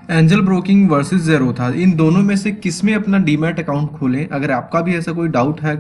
Angel broking versus Zerodha, इन दोनों में से किस में अपना डीमैट अकाउंट खोलें? अगर आपका भी ऐसा कोई डाउट है,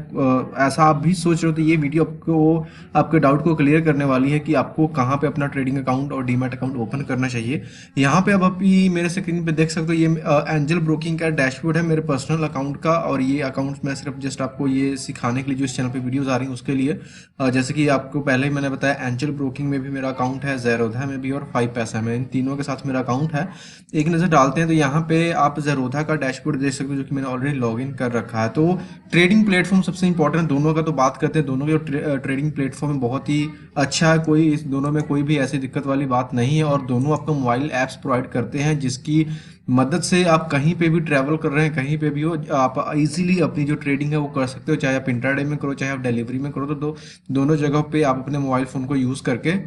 ऐसा आप भी सोच रहे हो, तो ये वीडियो आपको आपके डाउट को क्लियर करने वाली है कि आपको कहाँ पे अपना ट्रेडिंग अकाउंट और डीमैट अकाउंट ओपन करना चाहिए। यहाँ पे अब अभी मेरे स्क्रीन पे देख सकते हो, ये एंजल ब्रोकिंग का डैशबोर्ड है मेरे पर्सनल अकाउंट का। और ये अकाउंट मैं सिर्फ जस्ट आपको ये सिखाने के लिए, जो इस चैनल पे वीडियोज़ आ रही हैं उसके लिए, जैसे कि आपको पहले ही मैंने बताया, एंजल ब्रोकिंग में भी मेरा अकाउंट है, ज़ेरोधा में भी और 5पैसा में, इन तीनों के साथ मेरा अकाउंट है। एक नज़र डालते हैं तो यहाँ पे आप ज़ेरोधा का डैशबोर्ड देख सकते हो, जो कि मैंने ऑलरेडी लॉगिन कर रखा है। तो ट्रेडिंग प्लेटफॉर्म सबसे इंपॉर्टेंट है, दोनों का तो बात करते हैं। दोनों के ट्रेडिंग प्लेटफॉर्म है बहुत ही अच्छा है, कोई इस दोनों में कोई भी ऐसी दिक्कत वाली बात नहीं है। और दोनों आपको मोबाइल ऐप्स प्रोवाइड करते हैं, जिसकी मदद से आप कहीं पे भी ट्रैवल कर रहे हैं, कहीं पे भी हो, आप इजीली अपनी जो ट्रेडिंग है वो कर सकते हो। चाहे आप इंट्राडे में करो, चाहे आप डिलीवरी में करो, तो दोनों जगह पे आप अपने मोबाइल फ़ोन को यूज़ करके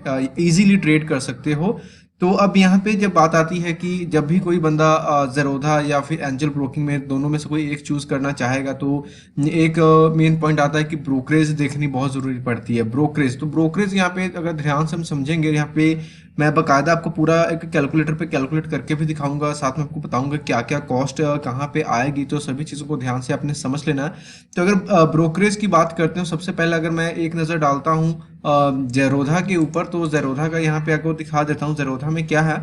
इजीली ट्रेड कर सकते हो। तो अब यहाँ पे जब बात आती है कि जब भी कोई बंदा ज़ेरोधा या फिर एंजल ब्रोकिंग में दोनों में से कोई एक चूज़ करना चाहेगा, तो एक मेन पॉइंट आता है कि ब्रोकरेज देखनी बहुत ज़रूरी पड़ती है। ब्रोकरेज, तो ब्रोकरेज यहाँ पे अगर ध्यान से हम समझेंगे, यहाँ पे मैं बकायदा आपको पूरा एक कैलकुलेटर पे कैलकुलेट करके भी दिखाऊंगा, साथ में आपको बताऊंगा क्या क्या कॉस्ट कहाँ पे आएगी, तो सभी चीज़ों को ध्यान से आपने समझ लेना है। तो अगर ब्रोकरेज की बात करते हो, सबसे पहले अगर मैं एक नज़र डालता हूँ ज़ेरोधा के ऊपर, तो ज़ेरोधा का यहाँ पे आपको दिखा देता हूँ। ज़ेरोधा में क्या है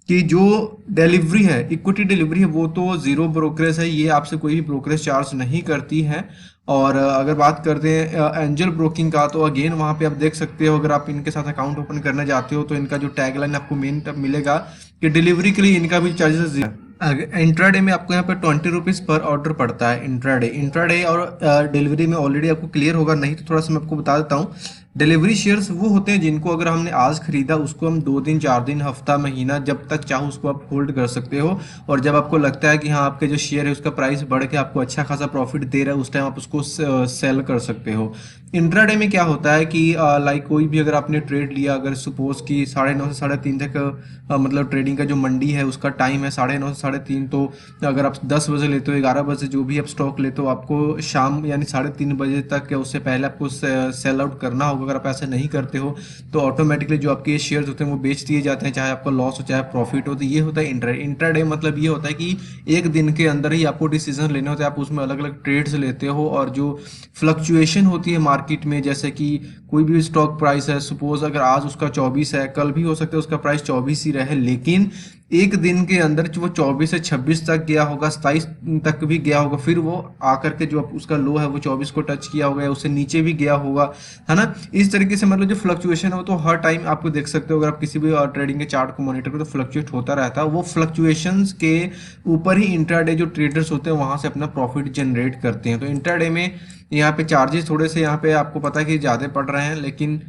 कि जो डिलीवरी है, इक्विटी डिलीवरी है, वो तो ज़ीरो ब्रोकरेज है, ये आपसे कोई भी ब्रोकरेज चार्ज नहीं करती है। और अगर बात करते हैं एंजल ब्रोकिंग का, तो अगेन वहाँ पे आप देख सकते हो, अगर आप इनके साथ अकाउंट ओपन करना चाहते हो, तो इनका जो टैगलाइन आपको मेन तब मिलेगा कि डिलीवरी के लिए इनका भी चार्जेस इंट्राडे में आपको यहाँ पे 20 रुपीज़ पर ऑर्डर पड़ता है। इंट्राडे इंट्राडे और डिलीवरी में ऑलरेडी आपको क्लियर होगा, नहीं तो थोड़ा सा मैं आपको बता देता हूँ। डिलीवरी शेयर्स वो होते हैं जिनको अगर हमने आज खरीदा, उसको हम 2 दिन, 4 दिन, हफ्ता, महीना, जब तक चाहो उसको आप होल्ड कर सकते हो। और जब आपको लगता है कि हाँ आपके जो शेयर है उसका प्राइस बढ़ के आपको अच्छा खासा प्रॉफिट दे रहा है, उस टाइम आप उसको सेल कर सकते हो। इंट्राडे में क्या होता है कि लाइक कोई भी अगर आपने ट्रेड लिया, अगर सपोज कि 9:30 से 3:30 तक मतलब ट्रेडिंग का जो मंडी है उसका टाइम है 9:30 से 3:30, तो अगर आप 10 बजे लेते हो, 11 बजे जो भी आप स्टॉक लेते हो, आपको शाम यानी 3:30 बजे तक या उससे पहले आपको सेल आउट करना होगा। अगर आप ऐसा नहीं करते हो तो ऑटोमेटिकली जो आपके शेयर्स होते हैं वो बेच दिए जाते हैं, चाहे आपका लॉस हो चाहे प्रॉफिट हो। तो ये होता है इंट्राडे। इंट्राडे मतलब ये होता है कि एक दिन के अंदर ही आपको डिसीजन लेने होते हैं, आप उसमें अलग अलग ट्रेड्स लेते हो, और जो फ्लक्चुएशन होती है मार्केट में, जैसे कि कोई भी स्टॉक प्राइस है, सपोज अगर आज उसका 24 है, कल भी हो सकता है उसका प्राइस 24 ही रहे, लेकिन एक दिन के अंदर जो वो 24 से 26 तक गया होगा, 27 तक भी गया होगा, फिर वो आकर के जो उसका लो है वो 24 को टच किया होगा या उससे नीचे भी गया होगा, है ना। इस तरीके से मतलब जो फ्लक्चुएशन है वो तो हर टाइम आपको देख सकते हो, अगर आप किसी भी ट्रेडिंग के चार्ट को मॉनिटर करो तो फ्लक्चुएट होता रहता है। वो फ्लक्चुएशंस के ऊपर ही इंट्राडे जो ट्रेडर्स होते हैं वहां से अपना प्रॉफिट जनरेट करते हैं। तो इंट्राडे में यहाँ पे चार्जेस थोड़े से यहाँ पे आपको पता है कि ज़्यादा पड़ रहे हैं, लेकिन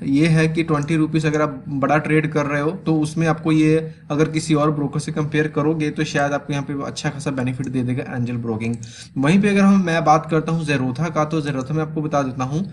ये है कि 20 रुपीज़ अगर आप बड़ा ट्रेड कर रहे हो तो उसमें आपको ये, अगर किसी और ब्रोकर से कंपेयर करोगे तो शायद आपको यहाँ पे अच्छा खासा बेनिफिट दे देगा एंजल ब्रोकिंग। वहीं पे अगर मैं बात करता हूँ ज़ेरोधा का, तो ज़ेरोधा में आपको बता देता हूँ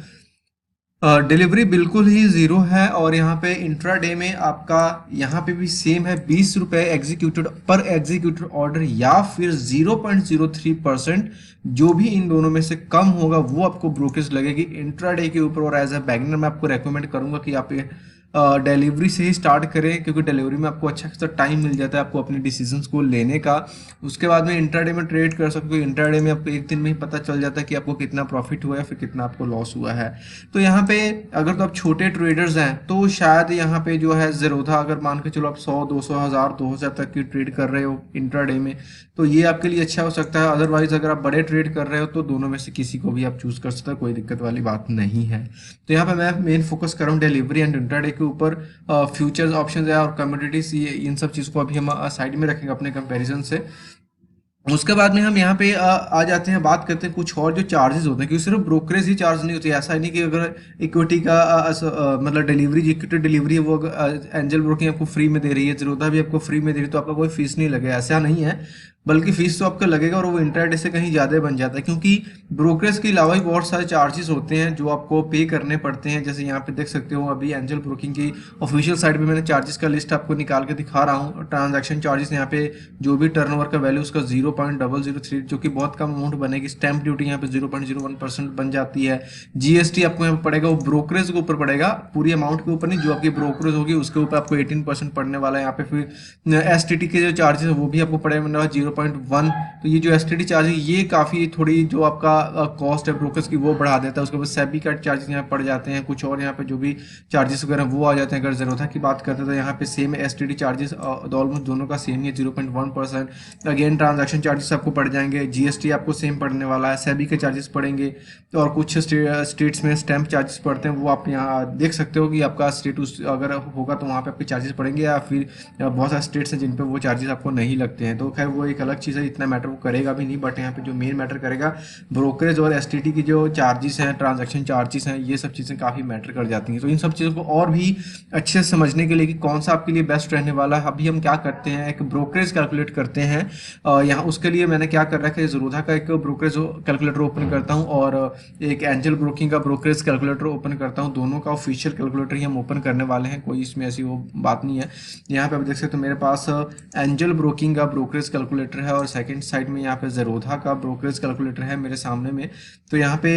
डिलीवरी बिल्कुल ही ज़ीरो है। और यहाँ पे इंट्राडे में आपका यहाँ पे भी सेम है, 20 रुपये एग्जीक्यूटेड पर एग्जीक्यूटेड ऑर्डर, या फिर 0.03%, जो भी इन दोनों में से कम होगा वो आपको ब्रोकेज लगेगी इंट्राडे के ऊपर। और एज अ बैगनर मैं आपको रेकमेंड करूंगा कि आप ये डिलीवरी से ही स्टार्ट करें, क्योंकि डिलीवरी में आपको अच्छा खासा टाइम मिल जाता है आपको अपने डिसीजंस को लेने का। उसके बाद में इंट्राडे में ट्रेड कर सकते हो। इंट्राडे में आपको एक दिन में ही पता चल जाता है कि आपको कितना प्रॉफिट हुआ है, फिर कितना आपको लॉस हुआ है। तो यहाँ पे अगर तो आप छोटे ट्रेडर्स हैं तो शायद यहाँ पे जो है ज़ेरोधा, अगर मान के चलो आप 100, 200, 1000, 2000 तक की ट्रेड कर रहे हो इंट्राडे में, तो ये आपके लिए अच्छा हो सकता है। अदरवाइज अगर आप बड़े ट्रेड कर रहे हो तो दोनों में से किसी को भी आप चूज कर सकते हो, कोई दिक्कत वाली बात नहीं है। तो यहाँ पे मैं मेन फोकस कर रहा हूँ डिलीवरी एंड इंट्राडे के ऊपर। फ्यूचर्स ऑप्शंस है और कमोडिटीज, ये इन सब चीज़ को अभी हम साइड में रखेंगे अपने कंपैरिजन से। उसके बाद में हम यहाँ पे आ जाते हैं, बात करते हैं कुछ और जो चार्जेस होते हैं, क्योंकि सिर्फ ब्रोकरेज ही चार्ज नहीं होती। ऐसा नहीं कि अगर इक्विटी का मतलब डिलीवरी, जो इक्विटी डिलीवरी है वो एंजल ब्रोकिंग आपको फ्री में दे रही है, ज़ेरोधा भी आपको फ्री में दे रही है, तो आपका कोई फीस नहीं लगेगा, ऐसा नहीं है। बल्कि फीस तो आपका लगेगा और वो इंट्राडे से कहीं ज़्यादा बन जाता है, क्योंकि ब्रोकरेज के अलावा भी बहुत सारे चार्जेस होते हैं जो आपको पे करने पड़ते हैं। जैसे यहाँ पे देख सकते हो, अभी एंजल ब्रोकिंग की ऑफिशियल साइट पे मैंने चार्जेस का लिस्ट आपको निकाल के दिखा रहा हूँ। ट्रांजैक्शन चार्जेस यहाँ पे जो भी टर्नओवर का वैल्यू उसका 0.003, जो कि बहुत कम अमाउंट बनेगी। स्टैंप ड्यूटी यहाँ पे 0.01% बन जाती है। जीएसटी आपको यहाँ पे पड़ेगा, वो ब्रोकरेज के ऊपर पड़ेगा, पूरी अमाउंट के ऊपर नहीं, जो आपकी ब्रोकरेज होगी उसके ऊपर आपको 18% पड़ने वाला है। यहाँ पे फिर एसटीटी के जो चार्जेस है वो भी आपको पड़ेगा 0.1। तो ये जो एसटीडी चार्ज है ये काफ़ी थोड़ी जो आपका कॉस्ट है ब्रोकर्स की वो बढ़ा देता है। उसके बाद सेबी का चार्जेस यहाँ पड़ जाते हैं, कुछ और यहाँ पे जो भी चार्जेस वगैरह वो आ जाते हैं। अगर ज़रूरत की बात करते हैं तो यहाँ पे सेम एसटीडी चार्जेस ऑलमोस्ट दोनों का सेम ही है, 0.1%। अगेन ट्रांजैक्शन चार्जेस आपको पड़ जाएंगे, जीएसटी आपको सेम पड़ने वाला है, सेबी के चार्जेस पड़ेंगे। तो और कुछ स्टेट्स में स्टैंप चार्जेस पड़ते हैं, वो आप यहाँ देख सकते हो कि आपका स्टेट अगर होगा तो वहाँ पे आपके चार्जेस पड़ेंगे, या फिर बहुत सारे स्टेट्स हैं जिन पे वो चार्जेस आपको नहीं लगते हैं। तो खैर वो एक अलग चीज़ है, इतना मैटर वो करेगा भी नहीं। बट यहाँ पे जो मेन मैटर करेगा ब्रोकरेज और एसटीटी की जो चार्जेस हैं, ट्रांजैक्शन चार्जेस हैं, ये सब चीज़ें काफ़ी मैटर कर जाती हैं। तो इन सब चीज़ों को और भी अच्छे से समझने के लिए कि कौन सा आपके लिए बेस्ट रहने वाला है, अभी हम क्या करते हैं, एक ब्रोकरेज कैलकुलेट करते हैं। यहाँ उसके लिए मैंने क्या कर रखा है, ज़रूरत का एक ब्रोकरेज कैलकुलेटर ओपन करता हूँ और एक एंजल ब्रोकिंग का ब्रोकरेज कैलकुलेटर ओपन करता हूँ। दोनों का ऑफिशियल कैलकुलेटर ही हम ओपन करने वाले हैं, कोई इसमें ऐसी वो बात नहीं है। यहाँ पे आप देख सकते हो मेरे पास एंजल ब्रोकिंग का ब्रोकरेज कैलकुलेटर है और सेकंड साइड में यहाँ पे ज़ेरोधा का ब्रोकरेज कैलकुलेटर है मेरे सामने में। तो यहाँ पे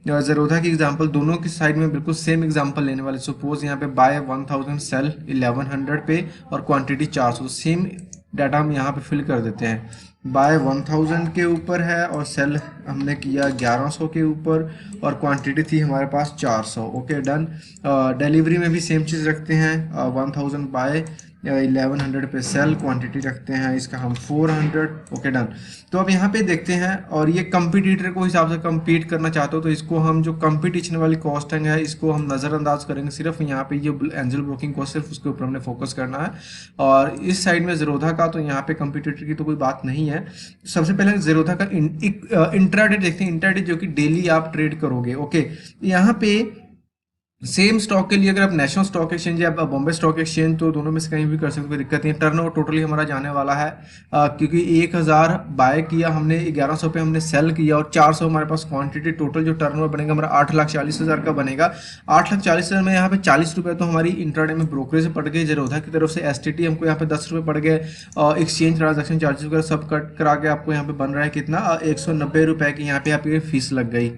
ज़ेरोधा की एग्जांपल दोनों की साइड में बिल्कुल सेम एग्जांपल लेने वाले। सपोज यहाँ पे बाय 1000 सेल 1100 पे और क्वांटिटी 400, सेम डाटा हम यहाँ पे फिल कर देते हैं। बाय 1000 के ऊपर है और सेल हमने किया 1100 के ऊपर और क्वांटिटी थी हमारे पास 400। Okay done. डिलीवरी में भी सेम चीज़ रखते हैं, 1000 बाय 1100 पे सेल, क्वांटिटी रखते हैं इसका हम 400। Okay done. तो अब यहाँ पे देखते हैं, और ये कंपटीटर को हिसाब से compete करना चाहते हो तो इसको हम जो कंपटीशन वाली कॉस्टिंग है इसको हम नज़रअंदाज करेंगे। सिर्फ यहाँ पे जो एंजल ब्रोकिंग कॉस्ट सिर्फ उसके ऊपर हमने फोकस करना है। और इस साइड में ज़ेरोधा का तो यहाँ पे कंपटीटर की तो कोई बात नहीं है। सबसे पहले ज़ेरोधा का इंट्राडे देखते हैं, इंट्राडे जो कि डेली आप ट्रेड करोगे। ओके, यहाँ पे सेम स्टॉक के लिए अगर आप नेशनल स्टॉक एक्सचेंज या बॉम्बे स्टॉक एक्सचेंज, तो दोनों में से कहीं भी कर सकते हो, कोई दिक्कत नहीं है। टर्नओवर टोटली हमारा जाने वाला है क्योंकि 1000 बाय किया हमने, 1100 पे हमने सेल किया और 400 हमारे पास क्वांटिटी, टोटल जो टर्नओवर बनेगा हमारा 8,40,000 का बनेगा। 8,40,000 में यहाँ पे 40 रुपये तो हमारी इंट्राडे में ब्रोकरेज पड़ गई ज़ेरोधा की तरफ से। एसटीटी हमको यहाँ पे 10 रुपये पड़ गए, एक्सचेंज ट्रांजेक्शन चार्जेस वगैरह सब कट करा के आपको यहाँ पे बन रहा है कितना, 190 रुपये की यहाँ पे आपकी फीस लग गई।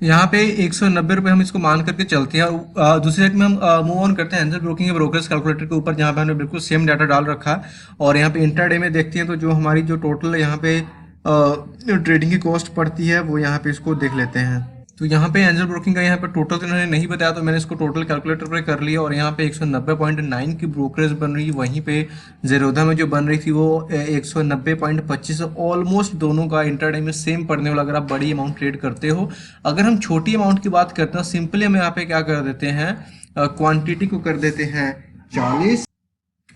यहाँ पे 190 रुपये हम इसको मान करके चलते हैं। और दूसरी साइड में हम मूव ऑन करते हैं एंजल ब्रोकिंग के ब्रोकरेज कैलकुलेटर के ऊपर, जहाँ पे हमने बिल्कुल सेम डाटा डाल रखा है। और यहाँ पे इंट्राडे में देखते हैं तो जो हमारी जो टोटल यहाँ पे ट्रेडिंग की कॉस्ट पड़ती है वो यहाँ पे इसको देख लेते हैं। तो यहाँ पे एंजल ब्रोकिंग का यहाँ पे टोटल तो इन्होंने नहीं बताया, तो मैंने इसको टोटल कैलकुलेटर पे कर लिया और यहाँ पे 190.9 की ब्रोकरेज बन रही है। वहीं पे ज़ेरोधा में जो बन रही थी वो 190.25। ऑलमोस्ट दोनों का इंट्राडे में सेम पड़ने वाला अगर आप बड़ी अमाउंट ट्रेड करते हो। अगर हम छोटी अमाउंट की बात करते हैं, सिंपली हम यहाँ पे क्या कर देते हैं, क्वान्टिटी को कर देते हैं 40,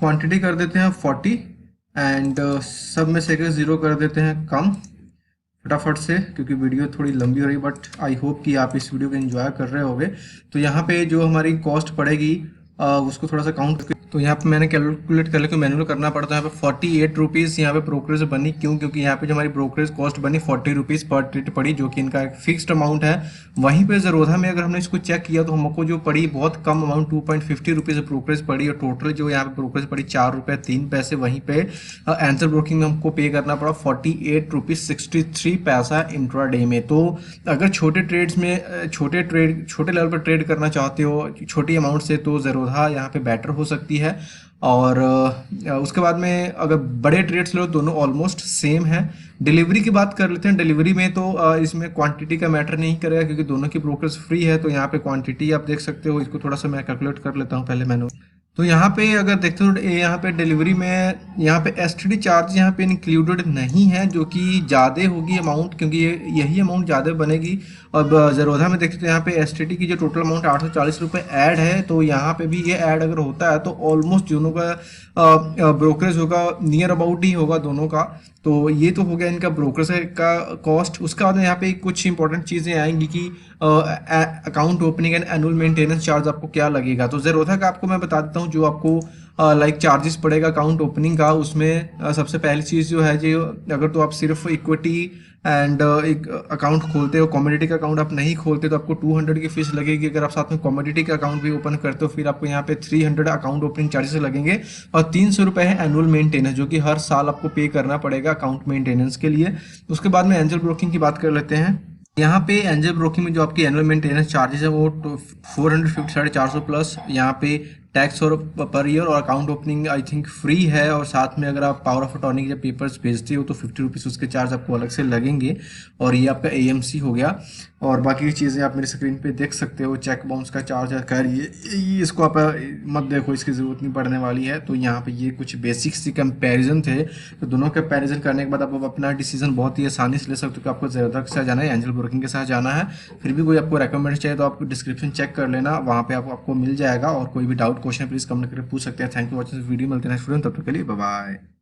क्वान्टिटी कर देते हैं 40 एंड सब में से 0 कर देते हैं कम फटाफट से, क्योंकि वीडियो थोड़ी लंबी हो रही। बट आई होप कि आप इस वीडियो को एंजॉय कर रहे होगे। तो यहाँ पे जो हमारी कॉस्ट पड़ेगी उसको थोड़ा सा काउंट, तो यहाँ पे मैंने कैलकुलेट कर लिया कि मैनुअल करना पड़ता है। यहाँ पे 48 रुपीज़ यहाँ पे ब्रोकरेज बनी। क्यों? क्योंकि यहाँ पे जो हमारी ब्रोकरेज कॉस्ट बनी 40 रुपीज़ पर ट्रेड पड़ी, जो कि इनका एक फिक्स्ड अमाउंट है। वहीं पे ज़ेरोधा में अगर हमने इसको चेक किया तो हमको जो पड़ी बहुत कम अमाउंट, 2.50 रुपीज़ ब्रोकरेज पड़ी। और टोटल जो यहाँ पे ब्रोकरेज पड़ी 4 रुपये 3 पैसे। वहीं पे एंजल ब्रोकिंग में हमको पे करना पड़ा 48 रुपीज़ 63 पैसा इंट्राडे में। तो अगर छोटे ट्रेड्स में छोटे लेवल पर ट्रेड करना चाहते हो छोटी अमाउंट से, तो ज़ेरोधा यहाँ पे बेटर हो सकती है। और उसके बाद में अगर बड़े ट्रेड्स लो दोनों ऑलमोस्ट सेम है। डिलीवरी की बात कर लेते हैं। डिलीवरी में तो इसमें क्वांटिटी का मैटर नहीं करेगा क्योंकि दोनों की ब्रोकरेज फ्री है। तो यहाँ पे क्वांटिटी आप देख सकते हो, इसको थोड़ा सा मैं कैलकुलेट कर लेता हूँ पहले मैंने। तो यहाँ पे अगर देखते हो यहाँ पे डिलीवरी में यहाँ पे एसटीडी चार्ज यहाँ पे इंक्लूडेड नहीं है, जो कि ज़्यादा होगी अमाउंट, क्योंकि यही अमाउंट ज़्यादा बनेगी। अब ज़ेरोधा में देखते हो यहाँ पे एसटीडी की जो टोटल अमाउंट 840 रुपये ऐड है, तो यहाँ पे भी ये ऐड अगर होता है तो ऑलमोस्ट दोनों का ब्रोकरेज होगा नियर अबाउट ही होगा दोनों का। तो ये तो हो गया इनका ब्रोकरेज का कॉस्ट। उसके बाद यहाँ पे कुछ इंपॉर्टेंट चीज़ें आएंगी कि account opening and annual maintenance charge आपको क्या लगेगा। तो ज़ेरोधा का आपको मैं बता देता हूँ, हूँ जो आपको लाइक चार्जेस पड़ेगा अकाउंट ओपनिंग का। उसमें सबसे पहली चीज़ जो है जो अगर तो आप सिर्फ इक्विटी एंड एक अकाउंट खोलते हो, कमोडिटी का अकाउंट आप नहीं खोलते तो आपको 200 की फीस लगेगी। अगर आप साथ में कमोडिटी का अकाउंट भी ओपन करते हो फिर आपको यहाँ पे 300 अकाउंट ओपनिंग चार्जेस लगेंगे और 300 रुपये है एनुअल मेंटेनेंस जो कि हर साल आपको पे करना पड़ेगा अकाउंट मेंटेनेंस के लिए। उसके बाद में एंजल ब्रोकिंग की बात कर लेते हैं। यहाँ पे एंजल ब्रोकिंग में जो आपकी एनुअल मेंटेनेंस चार्जेस है वो 450 450 प्लस यहाँ पे टैक्स और पर ईयर और account opening I think free है। और साथ में अगर आप पावर ऑफ अटॉर्नी के पेपर्स भेजते हो तो 50 रुपीज़ उसके चार्ज आपको अलग से लगेंगे। और ये आपका एएमसी हो गया। और बाकी की चीज़ें आप मेरी स्क्रीन पे देख सकते हो। चेक बाउंस का चार्ज है, खैर ये इसको आप मत देखो, इसकी ज़रूरत नहीं पड़ने वाली है। तो यहाँ पे ये कुछ बेसिक्स सी कंपैरिजन थे, तो दोनों कंपैरिजन करने के बाद आप अपना डिसीजन बहुत ही आसानी से ले सकते हो कि आपको ज़्यादा के साथ जाना है एंजल ब्रोकिंग के साथ जाना है। फिर भी कोई आपको रेकमेंड चाहिए तो आप डिस्क्रिप्शन चेक कर लेना, वहाँ पे आपको मिल जाएगा। और कोई भी डाउट क्वेश्चन प्लीज़ कमेंट करके पूछ सकते हैं। थैंक यू वॉचिंग वीडियो, मिलते हैं नेक्स्ट वीडियो, तब तक के लिए बाय बाय।